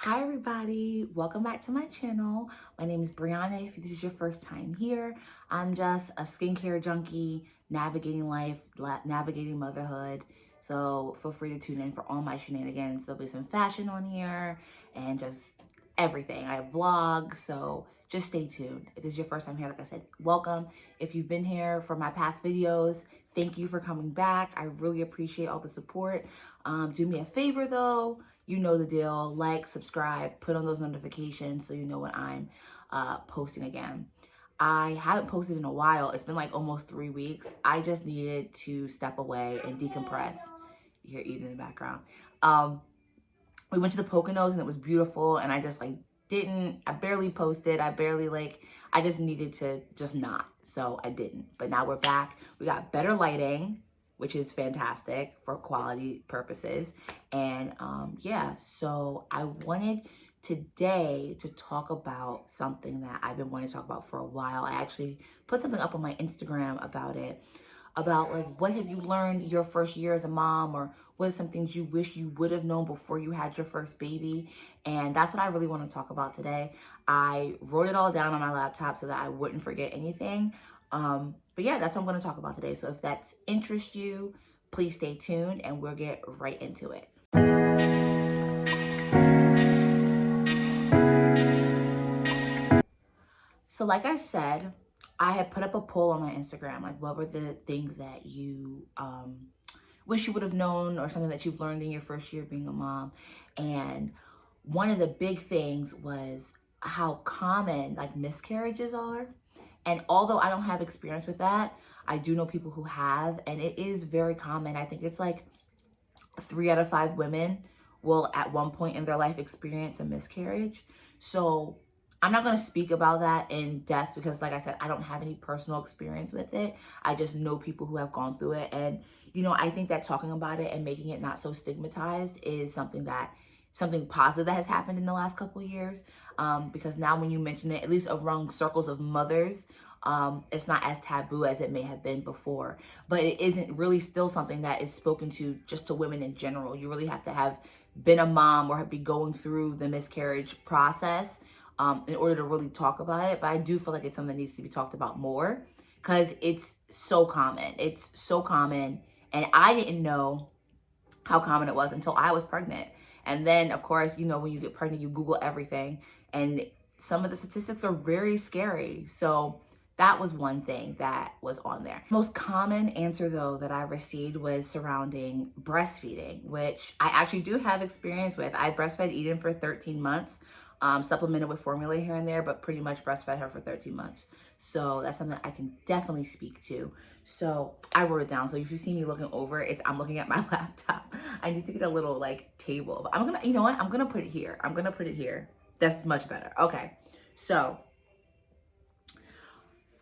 Hi everybody, welcome back to my channel. My name is Brianna. If this is your first time here, I'm just a skincare junkie, navigating life, navigating motherhood. So feel free to tune in for all my shenanigans. There'll be some fashion on here and just everything. I have vlogs, so just stay tuned. If this is your first time here, like I said, welcome. If you've been here for my past videos, thank you for coming back. I really appreciate all the support. Do me a favor though, you know the deal. Like, subscribe, put on those notifications so you know when I'm posting again. I haven't posted in a while. It's been like almost 3 weeks. I just needed to step away and decompress. You hear eating in the background. We went to the Poconos and it was beautiful, and I just I barely posted. I just needed to just not. So I didn't. But now we're back. We got better lighting, which is fantastic for quality purposes. And yeah, so I wanted today to talk about something that I've been wanting to talk about for a while. I actually put something up on my Instagram about it, about like, what have you learned your first year as a mom, or what are some things you wish you would have known before you had your first baby. And that's what I really want to talk about today. I wrote it all down on my laptop so that I wouldn't forget anything. But yeah, that's what I'm going to talk about today. So if that interests you, please stay tuned and we'll get right into it. So like I said, I had put up a poll on my Instagram, like what were the things that you wish you would have known, or something that you've learned in your first year being a mom. And one of the big things was how common like miscarriages are. And although I don't have experience with that, I do know people who have, and it is very common. I think it's like 3 out of 5 women will at one point in their life experience a miscarriage. So I'm not going to speak about that in depth because, like I said, I don't have any personal experience with it. I just know people who have gone through it. And, you know, I think that talking about it and making it not so stigmatized is something positive that has happened in the last couple of years. Because now when you mention it, at least around circles of mothers, it's not as taboo as it may have been before. But it isn't really still something that is spoken to just to women in general. You really have to have been a mom or be going through the miscarriage process in order to really talk about it. But I do feel like it's something that needs to be talked about more because it's so common. It's so common. And I didn't know how common it was until I was pregnant. And then, of course, you know, when you get pregnant, you Google everything. And some of the statistics are very scary. So that was one thing that was on there. Most common answer, though, that I received was surrounding breastfeeding, which I actually do have experience with. I breastfed Eden for 13 months. Supplemented with formula here and there, but pretty much breastfed her for 13 months. So that's something I can definitely speak to. So I wrote it down. So if you see me looking over, I'm looking at my laptop. I need to get a little like table. But I'm gonna, you know what? I'm gonna put it here. I'm gonna put it here. That's much better. Okay. So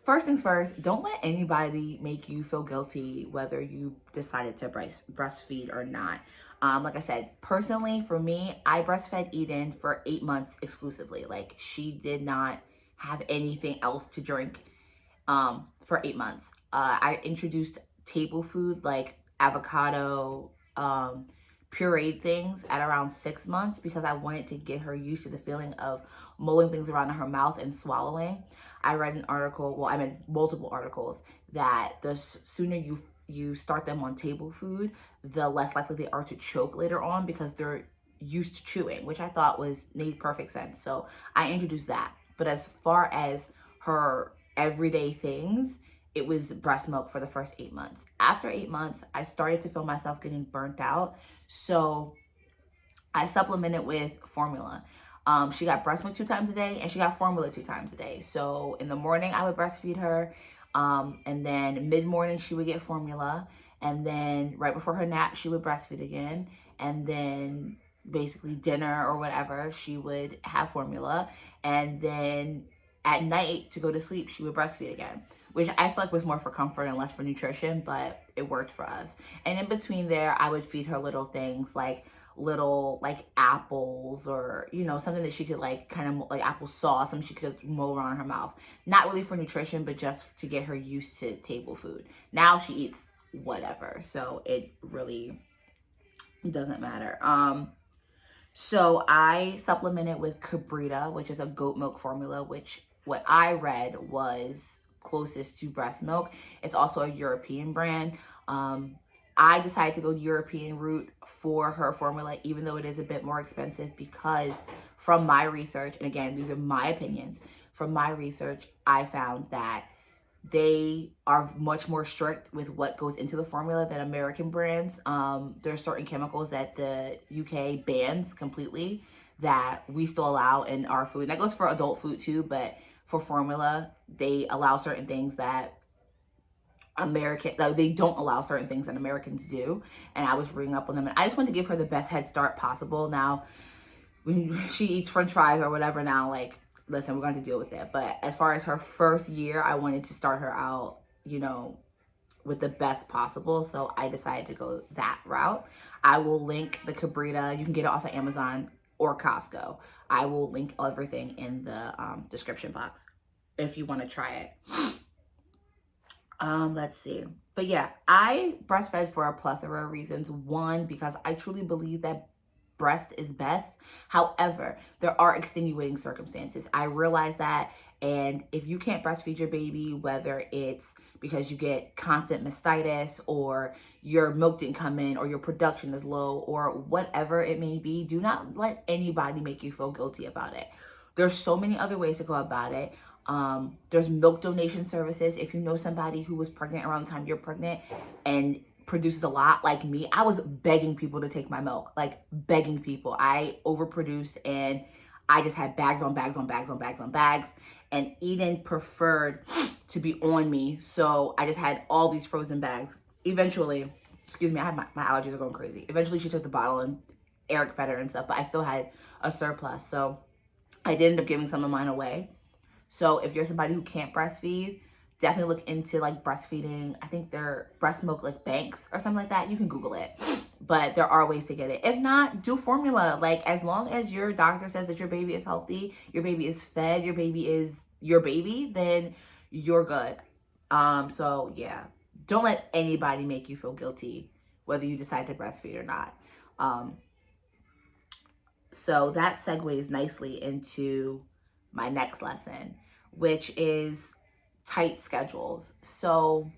first things first, don't let anybody make you feel guilty whether you decided to breastfeed or not. Like I said, personally, for me, I breastfed Eden for 8 months exclusively. Like, she did not have anything else to drink for 8 months. I introduced table food like avocado, pureed things at around 6 months because I wanted to get her used to the feeling of mulling things around in her mouth and swallowing. I read an article, well, I read multiple articles, that the sooner you start them on table food, the less likely they are to choke later on because they're used to chewing, which I thought made perfect sense. So I introduced that. But as far as her everyday things, it was breast milk for the first 8 months. After 8 months, I started to feel myself getting burnt out. So I supplemented with formula. She got breast milk 2 times a day and she got formula 2 times a day. So in the morning, I would breastfeed her. And then mid-morning, she would get formula. And then right before her nap, she would breastfeed again. And then basically dinner or whatever, she would have formula. And then at night to go to sleep, she would breastfeed again, which I feel like was more for comfort and less for nutrition, but it worked for us. And in between there, I would feed her little things like apples, or, you know, something that she could like kind of like applesauce, something she could mull around her mouth. Not really for nutrition, but just to get her used to table food. Now she eats whatever, so it really doesn't matter. So I supplemented with Cabrita, which is a goat milk formula, which what I read was closest to breast milk. It's also a European brand. I decided to go the European route for her formula, even though it is a bit more expensive, because from my research, and again, these are my opinions, from my research, I found that they are much more strict with what goes into the formula than American brands. There are certain chemicals that the UK bans completely that we still allow in our food. And that goes for adult food too, but for formula, they allow certain things that they don't allow certain things that Americans do. And I was reading up on them, and I just wanted to give her the best head start possible. Now, when she eats French fries or whatever now, like, listen, we're going to deal with it. But as far as her first year, I wanted to start her out, with the best possible. So I decided to go that route. I will link the Cabrita. You can get it off of Amazon or Costco. I will link everything in the description box if you want to try it. Let's see. But yeah, I breastfed for a plethora of reasons. One, because I truly believe that breast is best. However, there are extenuating circumstances. I realize that. And if you can't breastfeed your baby, whether it's because you get constant mastitis or your milk didn't come in or your production is low or whatever it may be, do not let anybody make you feel guilty about it. There's so many other ways to go about it. There's milk donation services. If you know somebody who was pregnant around the time you're pregnant and produces a lot like me, I was begging people to take my milk, like begging people. I overproduced and I just had bags on bags on bags on bags on bags, and Eden preferred to be on me. So I just had all these frozen bags. Eventually, excuse me, I have my allergies are going crazy. Eventually she took the bottle and Eric fed her and stuff, but I still had a surplus. So I did end up giving some of mine away. So if you're somebody who can't breastfeed, definitely look into like breastfeeding. I think they're breast milk like banks or something like that. You can Google it, but there are ways to get it. If not, do formula. Like, as long as your doctor says that your baby is healthy, your baby is fed, your baby is your baby, then you're good. So yeah, don't let anybody make you feel guilty, whether you decide to breastfeed or not. So that segues nicely into my next lesson, which is tight schedules. So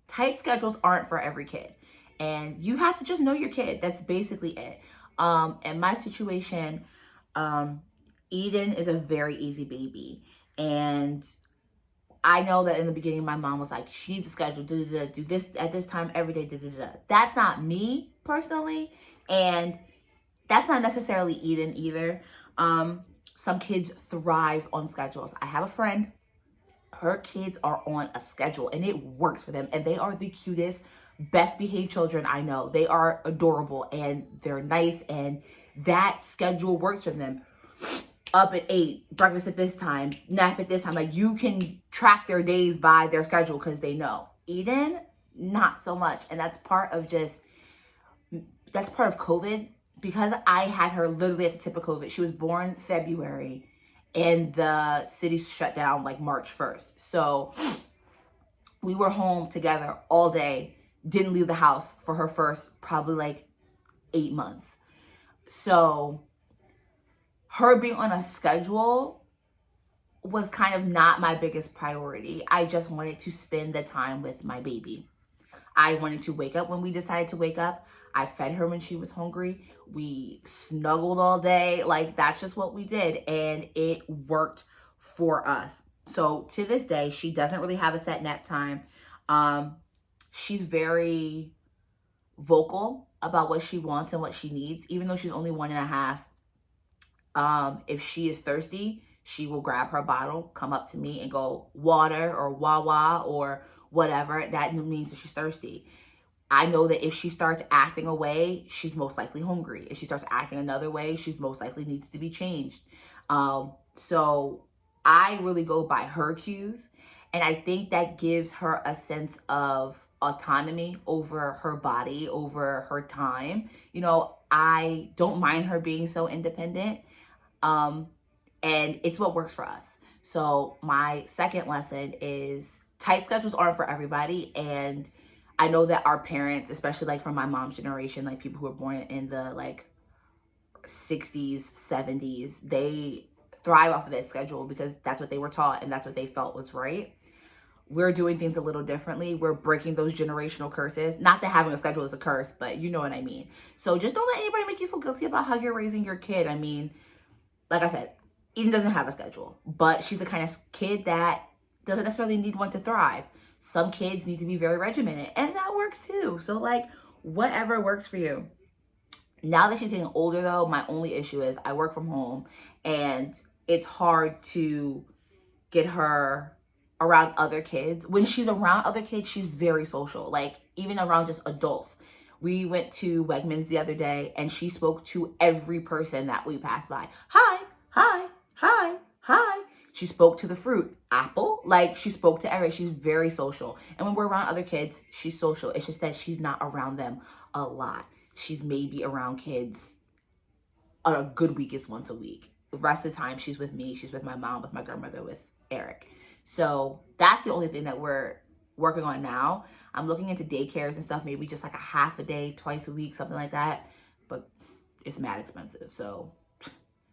tight schedules aren't for every kid, and you have to just know your kid. That's basically it. In my situation, Eden is a very easy baby, and I know that in the beginning my mom was like, she needs a schedule, do this at this time every day. That's not me personally, and that's not necessarily Eden either. Some kids thrive on schedules. I have a friend, her kids are on a schedule and it works for them, and they are the cutest, best behaved children I know. They are adorable and they're nice, and that schedule works for them. Up at 8, breakfast at this time, nap at this time. Like, you can track their days by their schedule because they know. Eden, not so much. And that's part of COVID, because I had her literally at the tip of COVID. She was born February and the city shut down like March 1st. So we were home together all day, didn't leave the house for her first probably like 8 months. So her being on a schedule was kind of not my biggest priority. I just wanted to spend the time with my baby. I wanted to wake up when we decided to wake up. I fed her when she was hungry. We snuggled all day. Like, that's just what we did. And it worked for us. So to this day, she doesn't really have a set nap time. She's very vocal about what she wants and what she needs, even though she's only 1.5. If she is thirsty, she will grab her bottle, come up to me and go, water or Wawa or whatever. That means that she's thirsty. I know that if she starts acting away, she's most likely hungry. If she starts acting another way, she's most likely needs to be changed. So I really go by her cues. And I think that gives her a sense of autonomy over her body, over her time. I don't mind her being so independent. And it's what works for us. So my second lesson is tight schedules aren't for everybody. And I know that our parents, especially like from my mom's generation, like people who were born in the like 60s, 70s, they thrive off of that schedule because that's what they were taught and that's what they felt was right. We're doing things a little differently. We're breaking those generational curses. Not that having a schedule is a curse, but you know what I mean. So just don't let anybody make you feel guilty about how you're raising your kid. I mean, like I said, Eden doesn't have a schedule, but she's the kind of kid that doesn't necessarily need one to thrive. Some kids need to be very regimented, and that works too. So like, whatever works for you. Now that she's getting older though, my only issue is I work from home and it's hard to get her around other kids. When she's around other kids, she's very social, like even around just adults. We went to Wegmans the other day and she spoke to every person that we passed by. Hi, hi, hi, hi. She spoke to the fruit, apple. Like she spoke to everyone. She's very social. And when we're around other kids, she's social. It's just that she's not around them a lot. She's maybe around kids on a good week is once a week. The rest of the time she's with me. She's with my mom, with my grandmother, with Eric. So that's the only thing that we're working on now. I'm looking into daycares and stuff, maybe just like a half a day, twice a week, something like that. But it's mad expensive. So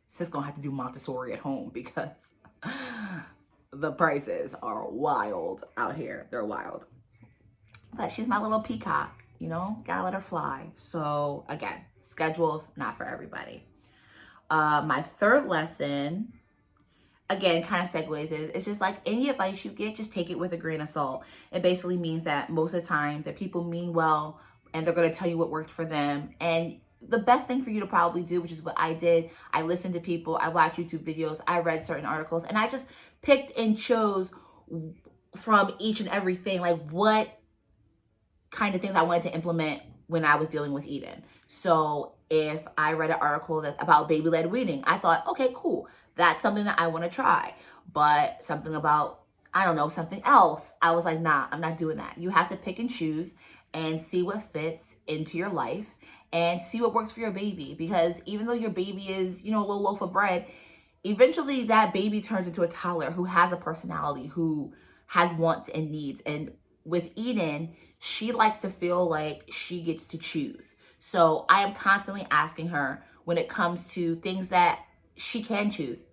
sis gonna have to do Montessori at home because the prices are wild out here. They're wild. But she's my little peacock, you know, gotta let her fly. So again, schedules, not for everybody. My third lesson, again, kind of segues is, it's just like any advice you get, just take it with a grain of salt. It basically means that most of the time that people mean well and they're going to tell you what worked for them. And the best thing for you to probably do, which is what I did, I listened to people, I watched YouTube videos, I read certain articles, and I just picked and chose from each and everything, like what kind of things I wanted to implement when I was dealing with Eden. So if I read an article that's about baby-led weaning, I thought, okay, cool. That's something that I want to try. But something about, I don't know, something else, I was like, nah, I'm not doing that. You have to pick and choose and see what fits into your life and see what works for your baby. Because even though your baby is, you know, a little loaf of bread, eventually that baby turns into a toddler who has a personality, who has wants and needs. And with Eden, she likes to feel like she gets to choose. So I am constantly asking her when it comes to things that she can choose.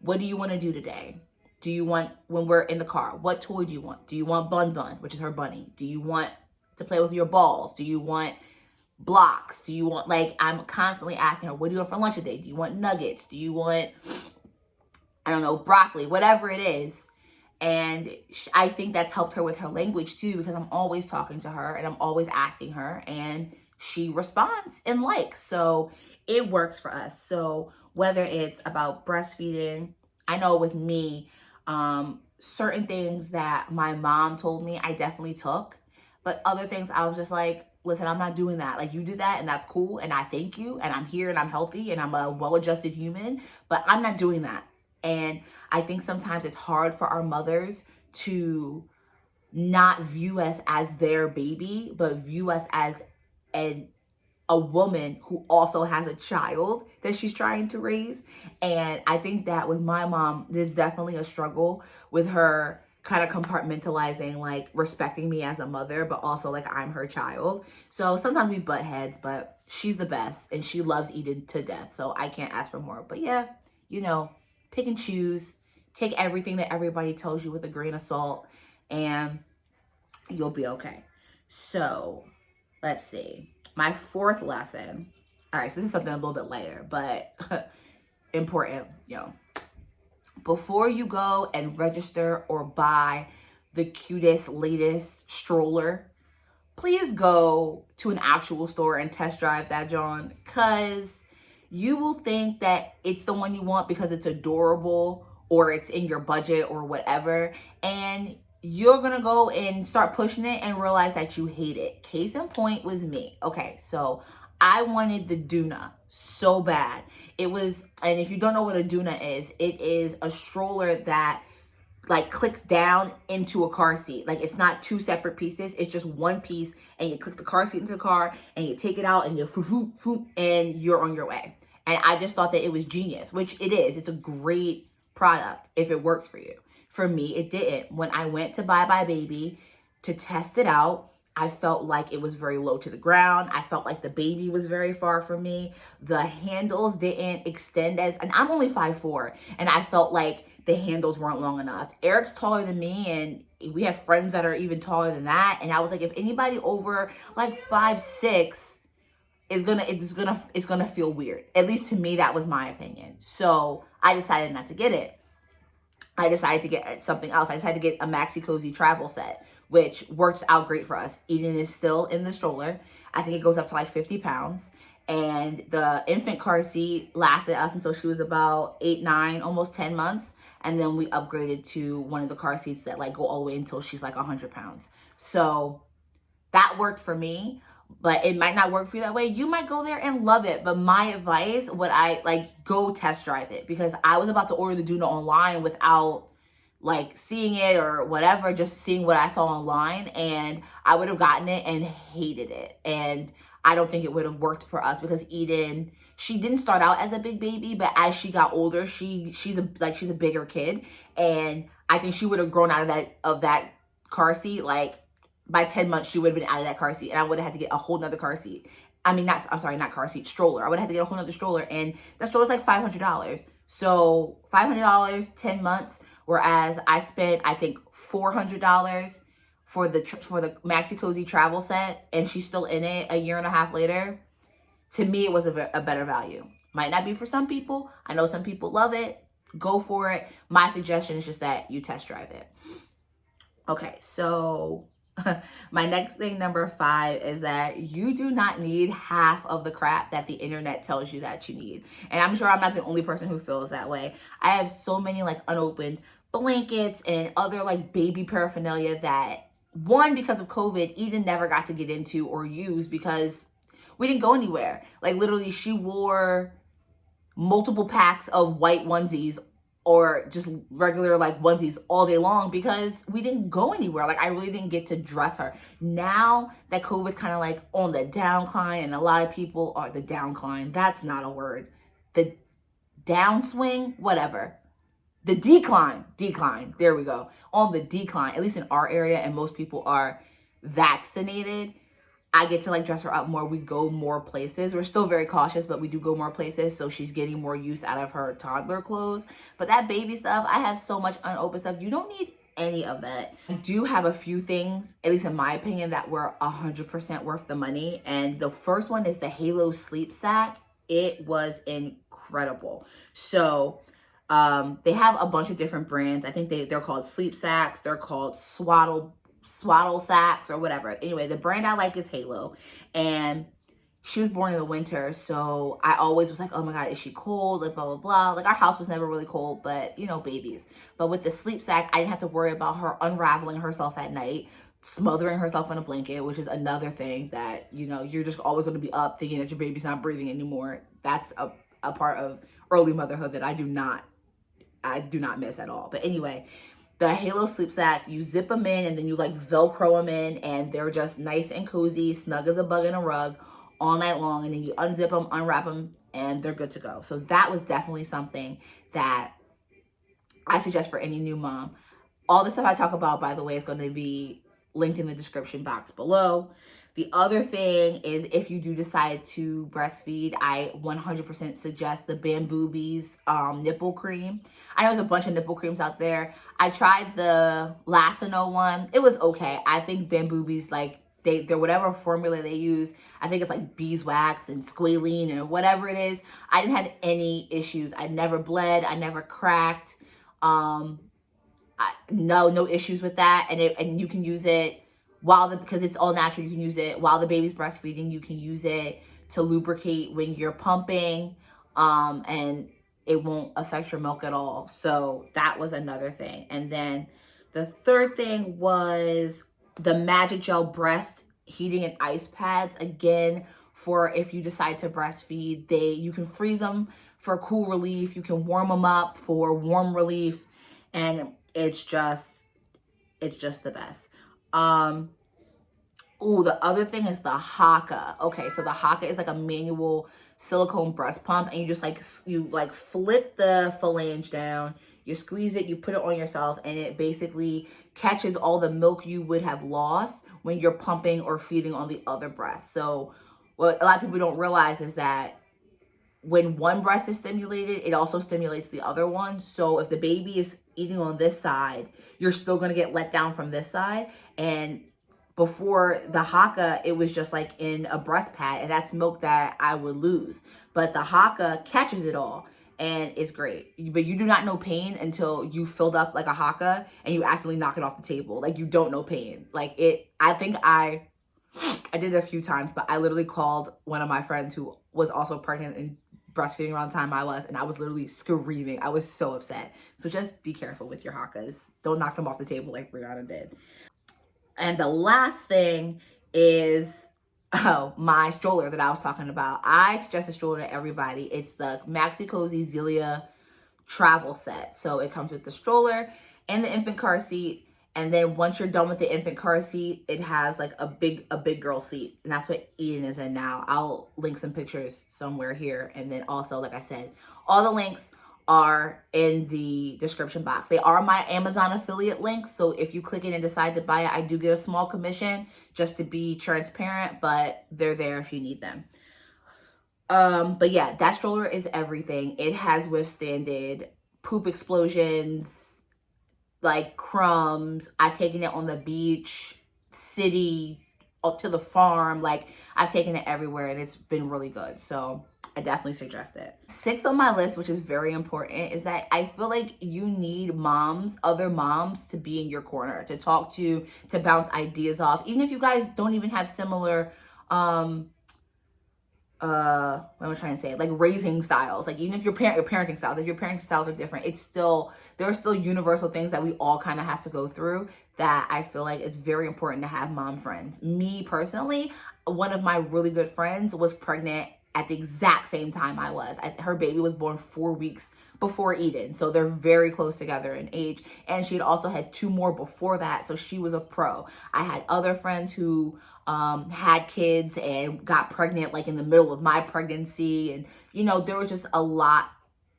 What do you want to do today? Do you want, when we're in the car, what toy do you want? Do you want Bun Bun, which is her bunny? Do you want to play with your balls? Do you want blocks? Do you want, like, I'm constantly asking her, what do you want for lunch today? Do you want nuggets? Do you want, I don't know, broccoli, whatever it is. And I think that's helped her with her language too, because I'm always talking to her and I'm always asking her and she responds and likes. So it works for us. So whether it's about breastfeeding, I know with me, certain things that my mom told me, I definitely took. But other things I was just like, listen, I'm not doing that. Like, you did that and that's cool. And I thank you. And I'm here and I'm healthy and I'm a well-adjusted human. But I'm not doing that. And I think sometimes it's hard for our mothers to not view us as their baby, but view us as a woman who also has a child that she's trying to raise. And I think that with my mom, there's definitely a struggle with her kind of compartmentalizing, like respecting me as a mother, but also like I'm her child. So sometimes we butt heads, but she's the best and she loves Eden to death. So I can't ask for more. But yeah, you know, pick and choose, take everything that everybody tells you with a grain of salt and you'll be okay. So let's see. My fourth lesson. All right, so this is something a little bit lighter, but important, you know. Before you go and register or buy the cutest, latest stroller, please go to an actual store and test drive that, John, because you will think that it's the one you want because it's adorable or it's in your budget or whatever. And you're going to go and start pushing it and realize that you hate it. Case in point was me. Okay, so I wanted the Duna so bad. It was, and if you don't know what a Duna is, it is a stroller that like clicks down into a car seat. Like it's not two separate pieces. It's just one piece and you click the car seat into the car and you take it out and you and you're on your way. And I just thought that it was genius, which it is. It's a great product if it works for you. For me, it didn't. When I went to Bye Bye Baby to test it out, I felt like it was very low to the ground. I felt like the baby was very far from me. The handles didn't extend and I'm only 5'4", and I felt like the handles weren't long enough. Eric's taller than me, and we have friends that are even taller than that. And I was like, if anybody over like 5'6" it's gonna feel weird. At least to me, that was my opinion. So I decided not to get it. I decided to get something else. I decided to get a Maxi Cozy travel set, which works out great for us. Eden is still in the stroller. I think it goes up to like 50 pounds. And the infant car seat lasted us until she was about 8, 9, almost 10 months. And then we upgraded to one of the car seats that like go all the way until she's like 100 pounds. So that worked for me, but it might not work for you that way. You might go there and love it. But my advice, go test drive it, because I was about to order the Duna online without like seeing it or whatever, just seeing what I saw online, and I would have gotten it and hated it. And I don't think it would have worked for us, because Eden, she didn't start out as a big baby, but as she got older, she's a bigger kid, and I think she would have grown out of that car seat. Like by 10 months, she would have been out of that car seat, and I would have had to get a whole nother car seat. Not car seat, stroller. I would have to get a whole nother stroller, and that stroller's like $500. So $500, 10 months, whereas I spent, I think, $400 for the Maxi Cozy travel set, and she's still in it a year and a half later. To me, it was a better value. Might not be for some people. I know some people love it. Go for it. My suggestion is just that you test drive it. Okay, so my next thing, number 5, is that you do not need half of the crap that the internet tells you that you need. And I'm sure I'm not the only person who feels that way. I have so many like unopened blankets and other like baby paraphernalia that, one, because of COVID, Eden never got to get into or use because we didn't go anywhere. Like literally, she wore multiple packs of white onesies or just regular like onesies all day long because we didn't go anywhere. Like I really didn't get to dress her. Now that COVID's kind of like on the downcline, and a lot of people are the downcline. That's not a word. The downswing, whatever. The decline. There we go. On the decline, at least in our area, and most people are vaccinated. I get to like dress her up more. We go more places. We're still very cautious, but we do go more places. So she's getting more use out of her toddler clothes. But that baby stuff, I have so much unopened stuff. You don't need any of that. I do have a few things, at least in my opinion, that were 100% worth the money. And the first one is the Halo Sleep Sack. It was incredible. So they have a bunch of different brands. I think they're called Sleep Sacks. They're called Swaddle Sacks or whatever. Anyway, the brand I like is Halo, and she was born in the winter, so I always was like, oh my god, is she cold? Like blah blah blah. Like our house was never really cold, but you know, babies. But with the Sleep Sack, I didn't have to worry about her unraveling herself at night, smothering herself in a blanket, which is another thing that, you know, you're just always going to be up thinking that your baby's not breathing anymore. That's a part of early motherhood that I do not miss at all. But anyway, the Halo Sleep Sack, you zip them in and then you like Velcro them in, and they're just nice and cozy, snug as a bug in a rug all night long. And then you unzip them, unwrap them, and they're good to go. So that was definitely something that I suggest for any new mom. All the stuff I talk about, by the way, is going to be linked in the description box below. The other thing is, if you do decide to breastfeed, I 100% suggest the Bamboobies nipple cream. I know there's a bunch of nipple creams out there. I tried the Lacino one. It was okay. I think Bamboobies, like, they're whatever formula they use. I think it's like beeswax and squalene or whatever it is. I didn't have any issues. I never bled. I never cracked. No issues with that. And you can use it because it's all natural. You can use it while the baby's breastfeeding. You can use it to lubricate when you're pumping, and it won't affect your milk at all. So that was another thing. And then the third thing was the Magic Gel breast heating and ice pads. Again, for if you decide to breastfeed, you can freeze them for cool relief. You can warm them up for warm relief, and it's just the best. The other thing is the Haka. Okay, so the Haka is like a manual silicone breast pump, and you just like flip the phalange down. You squeeze it, you put it on yourself, and it basically catches all the milk you would have lost when you're pumping or feeding on the other breast. So what a lot of people don't realize is that when one breast is stimulated, it also stimulates the other one. So if the baby is eating on this side, you're still going to get let down from this side. And before the Haka, it was just like in a breast pad, and that's milk that I would lose. But the Haka catches it all, and it's great. But you do not know pain until you filled up like a Haka and you accidentally knock it off the table. Like, you don't know pain. Like, I think I did it a few times, but I literally called one of my friends who was also pregnant and breastfeeding around the time I was, and I was literally screaming. I was so upset. So just be careful with your Hakas. Don't knock them off the table like Brianna did. And the last thing is, my stroller that I was talking about. I suggest a stroller to everybody. It's the Maxi Cozy Zelia travel set. So it comes with the stroller and the infant car seat. And then once you're done with the infant car seat, it has like a big girl seat. And that's what Eden is in now. I'll link some pictures somewhere here. And then also, like I said, all the links are in the description box. They are my Amazon affiliate links. So if you click it and decide to buy it, I do get a small commission, just to be transparent, but they're there if you need them. But yeah, that stroller is everything. It has withstanded poop explosions, like crumbs. I've taken it on the beach, city, to the farm. Like, I've taken it everywhere, and it's been really good. So I definitely suggest it. 6 on my list, which is very important, is that I feel like you need moms, other moms, to be in your corner, to talk to bounce ideas off. Even if you guys don't even have similar what am I trying to say? Like, raising styles. Like, even if your parenting styles, if your parenting styles are different, there are still universal things that we all kind of have to go through, that I feel like it's very important to have mom friends. Me personally, one of my really good friends was pregnant at the exact same time I was. Her baby was born 4 weeks before Eden. So they're very close together in age. And she had also had 2 more before that. So she was a pro. I had other friends who had kids and got pregnant like in the middle of my pregnancy. And, you know, there was just a lot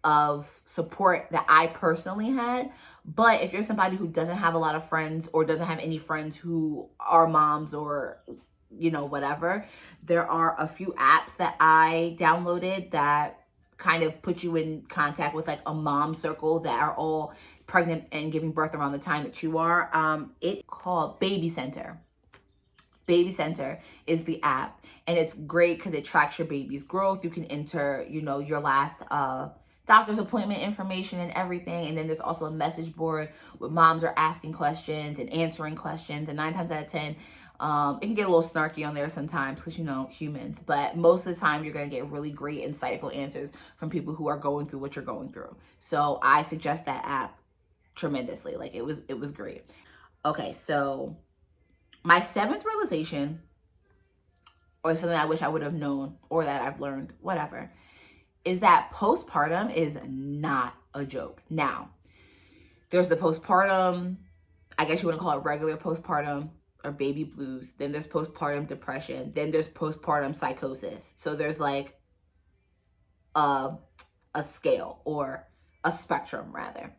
of support that I personally had. But if you're somebody who doesn't have a lot of friends, or doesn't have any friends who are moms, or, you know, whatever, there are a few apps that I downloaded that kind of put you in contact with like a mom circle that are all pregnant and giving birth around the time that you are. It's called Baby Center. Baby Center is the app, and it's great because it tracks your baby's growth. You can enter, you know, your last doctor's appointment information and everything. And then there's also a message board where moms are asking questions and answering questions. And 9 times out of 10, it can get a little snarky on there sometimes because, you know, humans. But most of the time, you're going to get really great, insightful answers from people who are going through what you're going through. So I suggest that app tremendously. Like, it was great. Okay, so my 7th realization, or something I wish I would have known, or that I've learned, whatever, is that postpartum is not a joke. Now, there's the postpartum, I guess you want to call it regular postpartum, or baby blues. Then there's postpartum depression. Then there's postpartum psychosis. So there's like a scale, or a spectrum rather.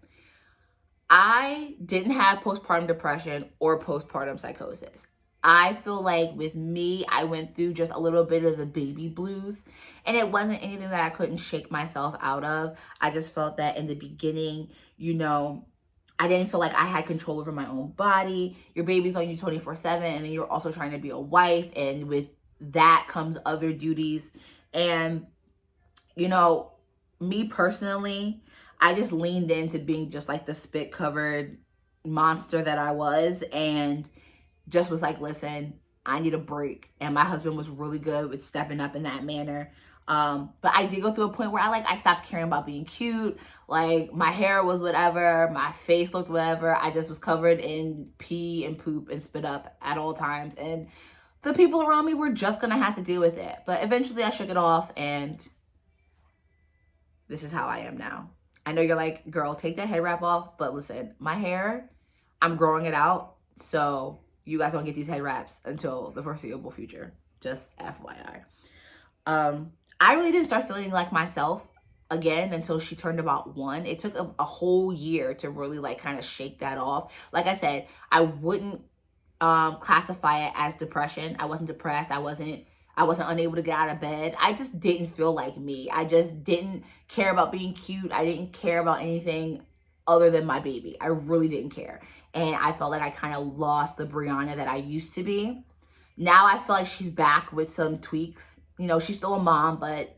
I didn't have postpartum depression or postpartum psychosis. I feel like with me, I went through just a little bit of the baby blues, and it wasn't anything that I couldn't shake myself out of. I just felt that in the beginning, you know, I didn't feel like I had control over my own body. Your baby's on you 24/7, and then you're also trying to be a wife, and with that comes other duties. And, you know, me personally, I just leaned into being just like the spit covered monster that I was, and just was like, listen, I need a break. And my husband was really good with stepping up in that manner. But I did go through a point where I stopped caring about being cute. Like, my hair was whatever, my face looked whatever. I just was covered in pee and poop and spit up at all times. And the people around me were just gonna have to deal with it. But eventually I shook it off, and this is how I am now. I know you're like, girl, take that head wrap off. But listen, my hair, I'm growing it out. So you guys don't get these head wraps until the foreseeable future. Just FYI. I really didn't start feeling like myself again until she turned about 1. It took a whole year to really like kind of shake that off. Like I said, I wouldn't classify it as depression. I wasn't depressed. I wasn't unable to get out of bed. I just didn't feel like me. I just didn't care about being cute. I didn't care about anything other than my baby. I really didn't care. And I felt like I kind of lost the Brianna that I used to be. Now I feel like she's back with some tweaks. You know, she's still a mom, but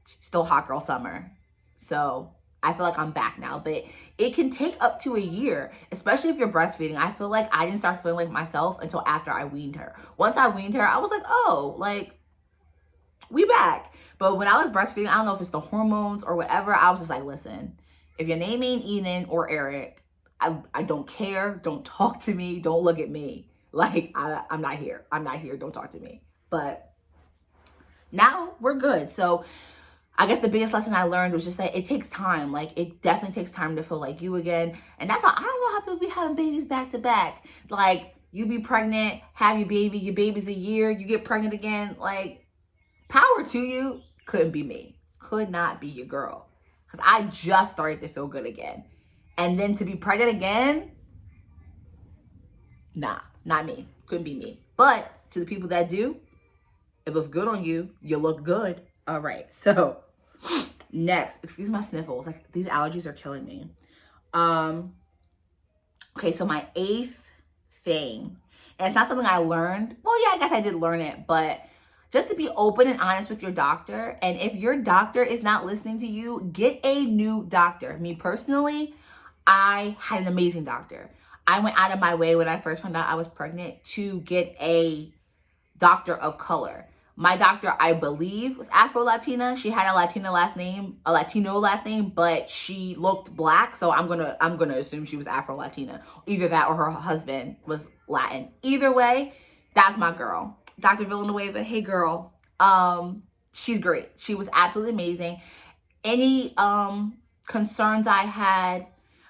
she's still hot girl summer. So I feel like I'm back now, but it can take up to a year, especially if you're breastfeeding. I feel like I didn't start feeling like myself until after I weaned her. Once I weaned her, I was like, oh, like, we back. But when I was breastfeeding, I don't know if it's the hormones or whatever, I was just like, listen, if your name ain't Eden or Eric, I don't care. Don't talk to me. Don't look at me. Like, I'm not here. I'm not here. Don't talk to me. But now we're good. So I guess the biggest lesson I learned was just that it takes time. Like, it definitely takes time to feel like you again. And that's how, I don't know how people be having babies back to back. Like, you be pregnant, have your baby's a year, you get pregnant again. Like, power to you. Couldn't be me. Could not be your girl. Because I just started to feel good again. And then to be pregnant again, nah, not me. Couldn't be me. But to the people that do, it looks good on you. You look good. All right. So next, excuse my sniffles. Like, these allergies are killing me. Okay, so my 8th thing, and it's not something I learned. Well, yeah, I guess I did learn it, but just to be open and honest with your doctor. And if your doctor is not listening to you, get a new doctor. Me personally, I had an amazing doctor. I went out of my way when I first found out I was pregnant to get a doctor of color. My doctor, I believe, was Afro-Latina. She had a Latino last name, but she looked black. So I'm gonna assume she was Afro-Latina. Either that or her husband was Latin. Either way, that's my girl. Dr. Villanueva, hey girl. She's great. She was absolutely amazing. Any concerns I had,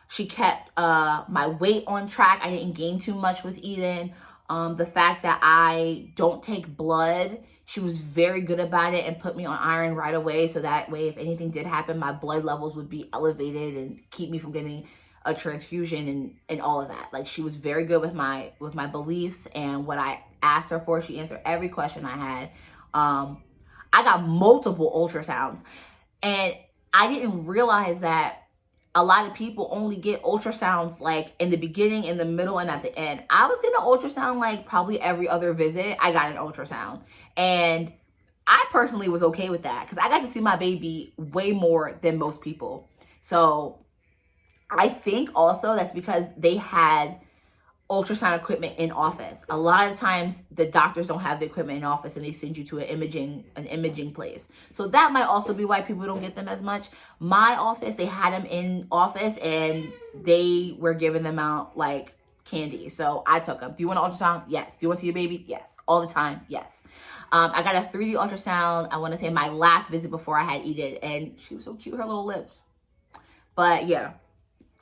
she kept my weight on track. I didn't gain too much with Eden. The fact that I don't take blood, she was very good about it and put me on iron right away. So that way, if anything did happen, my blood levels would be elevated and keep me from getting a transfusion and all of that. Like, she was very good with my beliefs and what I asked her for. She answered every question I had. I got multiple ultrasounds, and I didn't realize that a lot of people only get ultrasounds like in the beginning, in the middle, and at the end. I was getting an ultrasound like probably every other visit. I got an ultrasound, and I personally was okay with that because I got to see my baby way more than most people. So I think also that's because they had ultrasound equipment in office. A lot of times the doctors don't have the equipment in office and they send you to an imaging place. So that might also be why people don't get them as much. My office, they had them in office and they were giving them out like candy. So I took them. Do you want an ultrasound? Yes. Do you want to see your baby? Yes. All the time? Yes. I got a 3D ultrasound, I want to say my last visit before I had Eden, and she was so cute, her little lips. But yeah,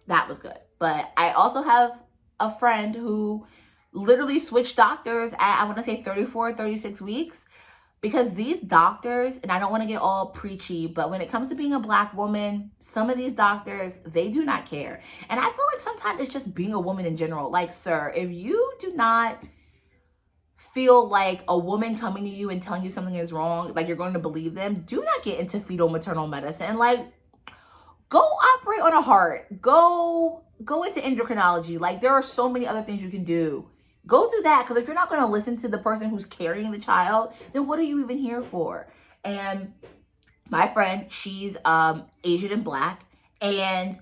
that was good. But I also have a friend who literally switched doctors at, I want to say 34, 36 weeks, because these doctors, and I don't want to get all preachy, but when it comes to being a Black woman, some of these doctors, they do not care. And I feel like sometimes it's just being a woman in general. Like, sir, if you do not feel like a woman coming to you and telling you something is wrong, like you're going to believe them, do not get into fetal maternal medicine. Like, go operate on a heart. Go into endocrinology. Like, there are so many other things you can do. Go do that, because if you're not going to listen to the person who's carrying the child, then what are you even here for? And my friend, she's Asian and Black, and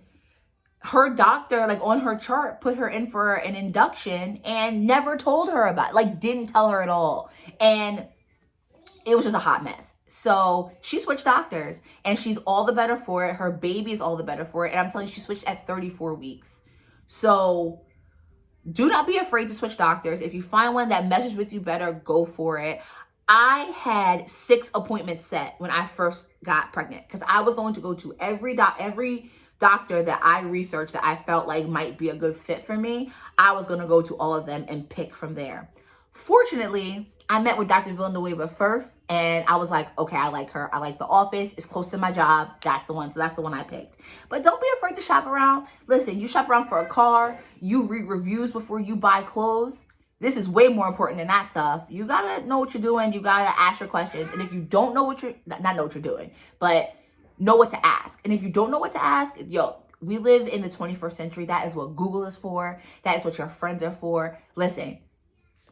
her doctor, like on her chart, put her in for an induction and never told her about it, like didn't tell her at all. And it was just a hot mess. So she switched doctors, and she's all the better for it. Her baby is all the better for it. And I'm telling you, she switched at 34 weeks. So do not be afraid to switch doctors. If you find one that meshes with you better, go for it. I had 6 appointments set when I first got pregnant, because I was going to go to every doctor that I researched that I felt like might be a good fit for me. I was going to go to all of them and pick from there. Fortunately, I met with Dr. Villanueva first, and I was like, okay, I like her. I like The Office. It's close to my job. That's the one. So that's the one I picked. But don't be afraid to shop around. Listen, you shop around for a car. You read reviews before you buy clothes. This is way more important than that stuff. You gotta know what you're doing. You gotta ask your questions. And if you don't know what you're, not know what you're doing, but know what to ask. And if you don't know what to ask, yo, we live in the 21st century. That is what Google is for. That is what your friends are for. Listen,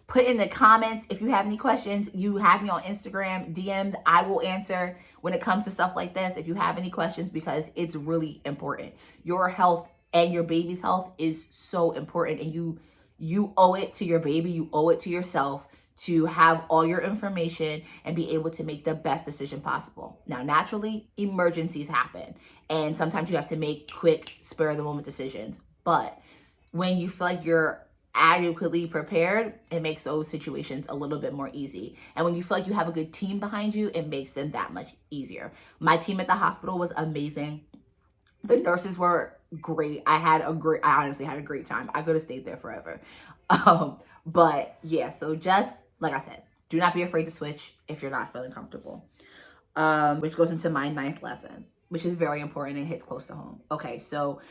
put in the comments if you have any questions. You have me on Instagram, DM'd. I will answer when it comes to stuff like this if you have any questions, because it's really important. Your health and your baby's health is so important, and you owe it to your baby. You owe it to yourself to have all your information and be able to make the best decision possible. Now, naturally, emergencies happen, and sometimes you have to make quick, spur of the moment decisions. But when you feel like you're adequately prepared, it makes those situations a little bit more easy. And when you feel like you have a good team behind you, it makes them that much easier. My team at the hospital was amazing. The nurses were great. I honestly had a great time. I could have stayed there forever. But yeah, so just like I said, do not be afraid to switch if you're not feeling comfortable. Which goes into my 9th lesson, which is very important and hits close to home. Okay, so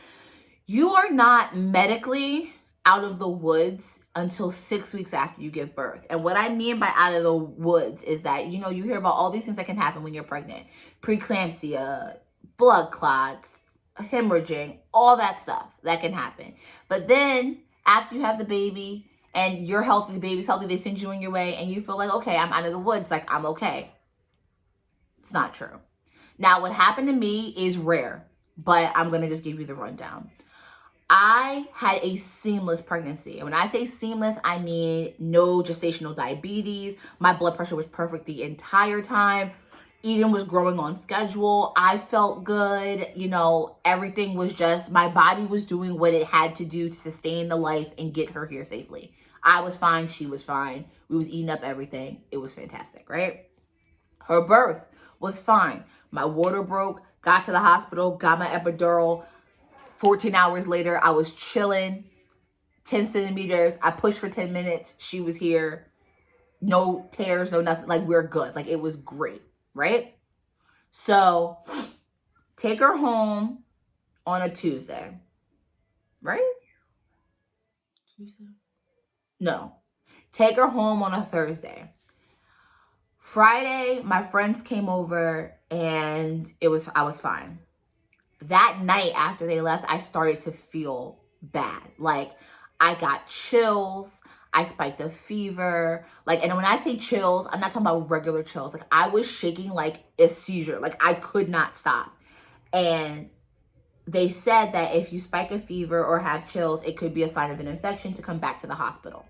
you are not medically out of the woods until 6 weeks after you give birth. And what I mean by out of the woods is that, you hear about all these things that can happen when you're pregnant. Preeclampsia, blood clots, hemorrhaging, all that stuff that can happen. But then after you have the baby and you're healthy, the baby's healthy, they send you on your way and you feel like, okay, I'm out of the woods, like I'm okay. It's not true. Now, what happened to me is rare, but I'm going to just give you the rundown. I had a seamless pregnancy. And when I say seamless, I mean no gestational diabetes. My blood pressure was perfect the entire time. Eden was growing on schedule. I felt good. Everything was just, my body was doing what it had to do to sustain the life and get her here safely. I was fine. She was fine. We was eating up everything. It was fantastic, right? Her birth was fine. My water broke, got to the hospital, got my epidural. 14 hours later, I was chilling, 10 centimeters. I pushed for 10 minutes. She was here. No tears, no nothing. Like, we're good. Like, it was great, right? So, take her home on a Tuesday, right? Tuesday? No. Take her home on a Thursday. Friday, my friends came over and I was fine. That night after they left, I started to feel bad. Like, I got chills. I spiked a fever. Like, and when I say chills, I'm not talking about regular chills. Like, I was shaking like a seizure. Like, I could not stop. And they said that if you spike a fever or have chills, it could be a sign of an infection to come back to the hospital.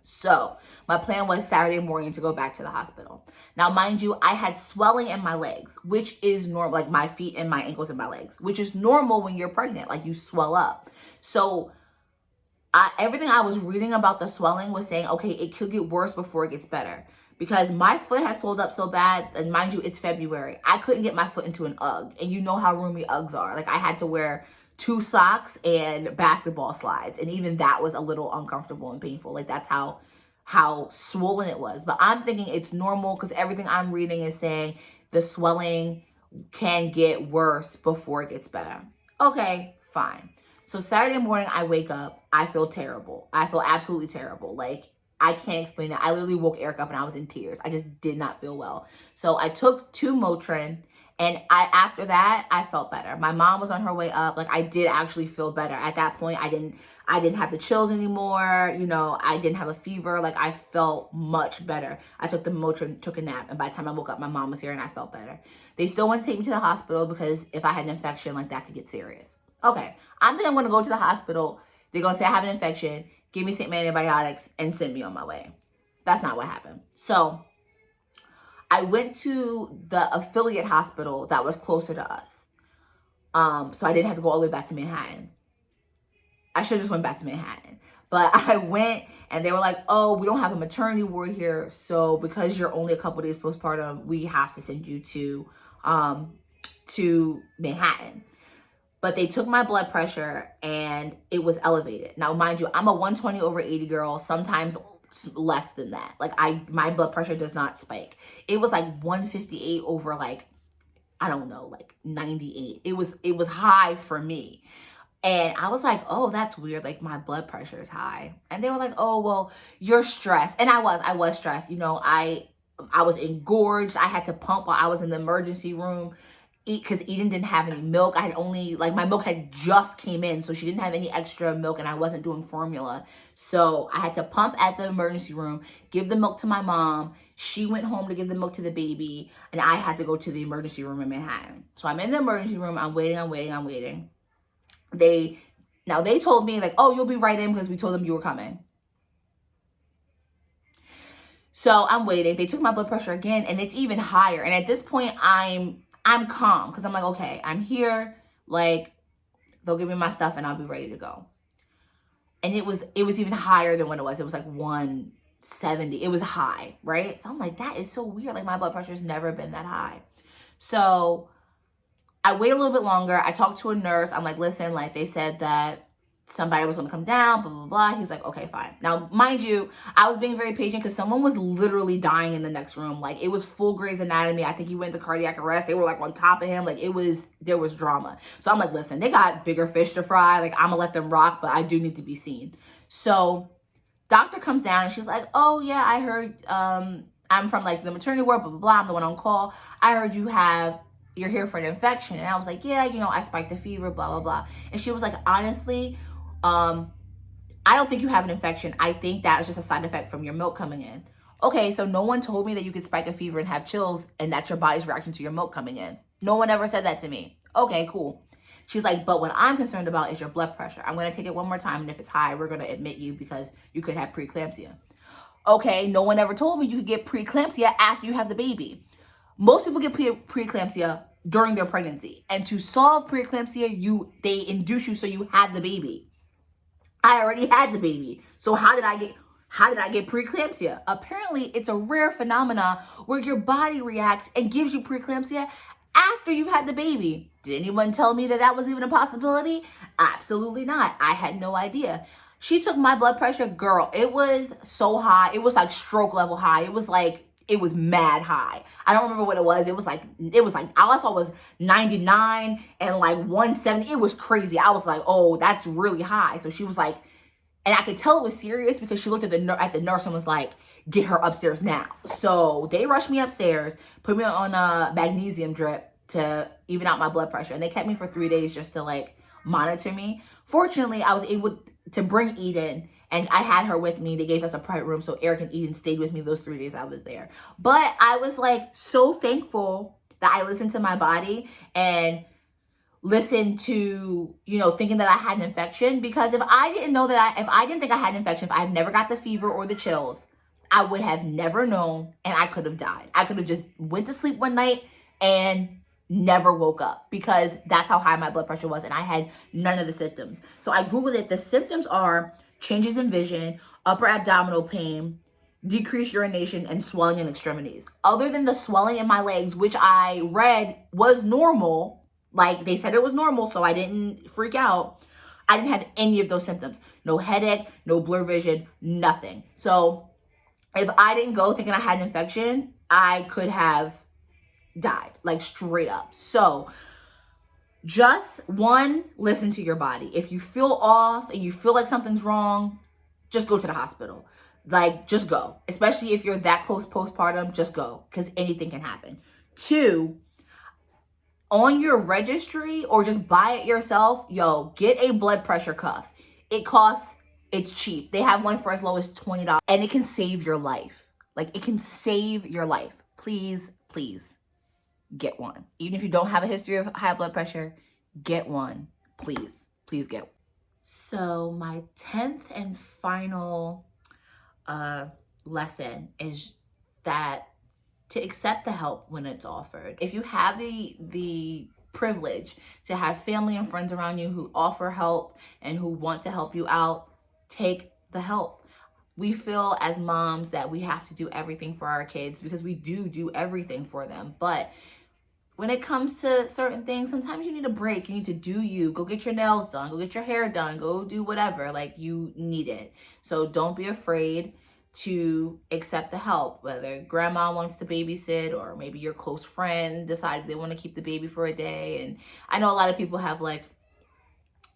So my plan was Saturday morning to go back to the hospital. Now, mind you, I had swelling in my legs, which is normal, like my feet and my ankles and my legs, which is normal when you're pregnant, like you swell up. So everything I was reading about the swelling was saying, okay, it could get worse before it gets better. Because my foot has swelled up so bad, and mind you, it's February. I couldn't get my foot into an Ugg. And you know how roomy Uggs are. Like, I had to wear 2 socks and basketball slides. And even that was a little uncomfortable and painful. Like, that's how swollen it was. But I'm thinking it's normal because everything I'm reading is saying the swelling can get worse before it gets better. Okay, fine. So Saturday morning, I wake up. I feel terrible. I feel absolutely terrible. Like, I can't explain it. I literally woke Eric up and I was in tears. I just did not feel well. So I took 2 Motrin. And after that, I felt better. My mom was on her way up. Like, I did actually feel better. At that point, I didn't have the chills anymore. I didn't have a fever. Like, I felt much better. I took the Motrin, took a nap. And by the time I woke up, my mom was here and I felt better. They still wanted to take me to the hospital because if I had an infection, like, that could get serious. Okay, I'm thinking I'm going to go to the hospital. They're going to say I have an infection, give me some antibiotics, and send me on my way. That's not what happened. So I went to the affiliate hospital that was closer to us. So I didn't have to go all the way back to Manhattan. I should have just went back to Manhattan. But I went and they were like, oh, we don't have a maternity ward here. So because you're only a couple days postpartum, we have to send you to Manhattan. But they took my blood pressure and it was elevated. Now, mind you, I'm a 120/80 girl. Sometimes less than that. Like my blood pressure does not spike. It was like 158 over like, I don't know, like 98. It was high for me. And I was like, oh, that's weird. Like my blood pressure is high. And they were like, oh, well, you're stressed. And I was stressed. You know, I was engorged. I had to pump while I was in the emergency room because Eden didn't have any milk. I had only, like, my milk had just came in, so she didn't have any extra milk, and I wasn't doing formula. So I had to pump at the emergency room, give the milk to my mom. She went home to give the milk to the baby, and I had to go to the emergency room in Manhattan. So I'm in the emergency room. I'm waiting. They told me, like, oh, you'll be right in because we told them you were coming. So I'm waiting. They took my blood pressure again, and it's even higher. And at this point, I'm calm because I'm like, okay, I'm here. Like, they'll give me my stuff and I'll be ready to go. And it was even higher than what it was. It was like 170. It was high, right? So I'm like, that is so weird. Like, my blood pressure's never been that high. So I wait a little bit longer. I talked to a nurse. I'm like, listen, like, they said that somebody was going to come down, blah, blah, blah. He's like, okay, fine. Now, mind you, I was being very patient because someone was literally dying in the next room. Like, it was full Grey's Anatomy. I think he went into cardiac arrest. They were, like, on top of him. Like, there was drama. So I'm like, listen, they got bigger fish to fry. Like, I'm going to let them rock, but I do need to be seen. So doctor comes down and she's like, oh, yeah, I heard, I'm from, like, the maternity ward, blah, blah, blah. I'm the one on call. I heard you're here for an infection. And I was like, yeah, you know, I spiked the fever, blah, blah, blah. And she was like, honestly, I don't think you have an infection. I think that is just a side effect from your milk coming in. Okay, so no one told me that you could spike a fever and have chills and that's your body's reaction to your milk coming in. No one ever said that to me. Okay, cool. She's like, but what I'm concerned about is your blood pressure. I'm going to take it one more time, and if it's high, we're going to admit you because you could have preeclampsia. Okay, no one ever told me you could get preeclampsia after you have the baby. Most people get preeclampsia during their pregnancy. And to solve preeclampsia, they induce you so you have the baby. I already had the baby. So how did I get preeclampsia? Apparently, it's a rare phenomena where your body reacts and gives you preeclampsia after you've had the baby. Did anyone tell me that was even a possibility? Absolutely not. I had no idea. She took my blood pressure. Girl, it was so high. It was like stroke level high. It was mad high. I don't remember what it was. It was like, all I saw was 99 and like 170. It was crazy. I was like, oh, that's really high. So she was like, and I could tell it was serious because she looked at the nurse and was like, get her upstairs now. So they rushed me upstairs, put me on a magnesium drip to even out my blood pressure. And they kept me for 3 days just to like monitor me. Fortunately, I was able to bring Eden, and I had her with me. They gave us a private room, so Eric and Eden stayed with me those 3 days I was there. But I was like so thankful that I listened to my body and listened to, you know, thinking that I had an infection. Because if I didn't think I had an infection, if I've never got the fever or the chills, I would have never known, and I could have died. I could have just went to sleep one night and never woke up because that's how high my blood pressure was, and I had none of the symptoms. So I Googled it. The symptoms are changes in vision, upper abdominal pain, decreased urination, and swelling in extremities. Other than the swelling in my legs, which I read was normal, like they said it was normal, so I didn't freak out, I didn't have any of those symptoms. No headache, no blur vision, nothing. So if I didn't go thinking I had an infection, I could have died, like straight up. So just listen to your body. If you feel off and you feel like something's wrong, just go to the hospital. Like, just go. Especially if you're that close postpartum, just go, because anything can happen. 2, on your registry or just buy it yourself, get a blood pressure cuff. It's cheap. They have one for as low as $20, and it can save your life. Like, it can save your life. Please, please get one. Even if you don't have a history of high blood pressure, get one. Please, please get one. So my 10th and final lesson is that to accept the help when it's offered. If you have the privilege to have family and friends around you who offer help and who want to help you out, take the help. We feel as moms that we have to do everything for our kids because we do everything for them. But when it comes to certain things, sometimes you need a break. You need to do you. Go get your nails done. Go get your hair done. Go do whatever. Like, you need it. So don't be afraid to accept the help, whether grandma wants to babysit or maybe your close friend decides they want to keep the baby for a day. And I know a lot of people have like,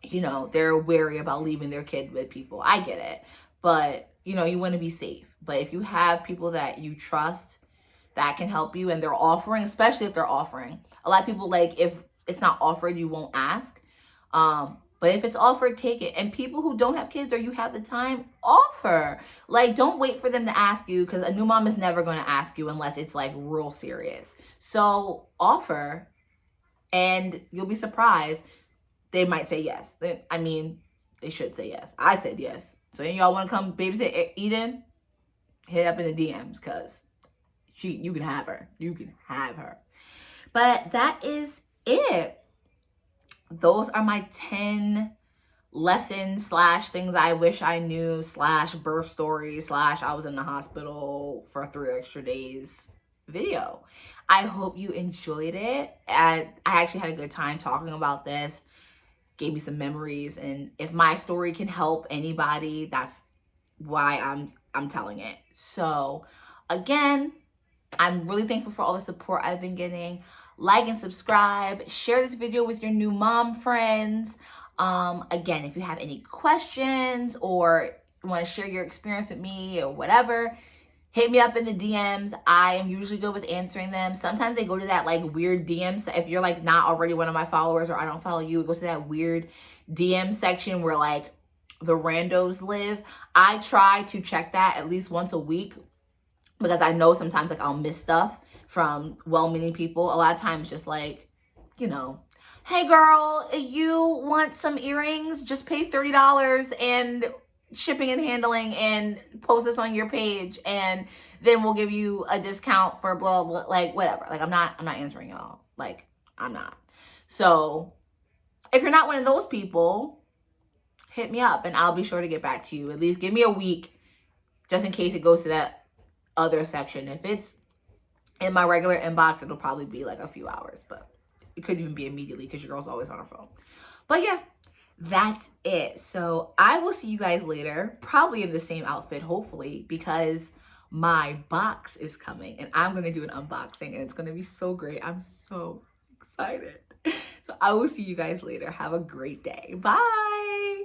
you know, they're wary about leaving their kid with people. I get it. But, you know, you want to be safe. But if you have people that you trust that can help you and they're offering, especially if they're offering. A lot of people, like, if it's not offered, you won't ask. But if it's offered, take it. And people who don't have kids or you have the time, offer. Like, don't wait for them to ask you, because a new mom is never going to ask you unless it's like real serious. So offer and you'll be surprised. They might say yes. I mean, they should say yes. I said yes. So y'all want to come babysit Eden? Hit up in the DMs, because you can have her. You can have her. But that is it. Those are my 10 lessons / things I wish I knew / birth stories / I was in the hospital for 3 extra days video. I hope you enjoyed it. I actually had a good time talking about this. Gave me some memories, and if my story can help anybody, that's why I'm telling it. So again, I'm really thankful for all the support I've been getting. Like and subscribe. Share this video with your new mom friends. Again, if you have any questions or want to share your experience with me or whatever, hit me up in the DMs. I am usually good with answering them. Sometimes they go to that like weird DMs. If you're like not already one of my followers or I don't follow you, it goes to that weird DM section where like the randos live. I try to check that at least once a week, because I know sometimes like I'll miss stuff from well-meaning people. A lot of times just like, you know, hey girl, you want some earrings? Just pay $30 and shipping and handling and post this on your page, and then we'll give you a discount for blah, blah, like whatever. Like I'm not answering y'all. Like I'm not. So if you're not one of those people, hit me up and I'll be sure to get back to you. At least give me a week just in case it goes to that other section. If it's in my regular inbox, it'll probably be like a few hours, but it could even be immediately because your girl's always on her phone. But yeah, that's it. So I will see you guys later, probably in the same outfit, hopefully, because my box is coming and I'm going to do an unboxing and it's going to be so great. I'm so excited. So I will see you guys later. Have a great day. Bye.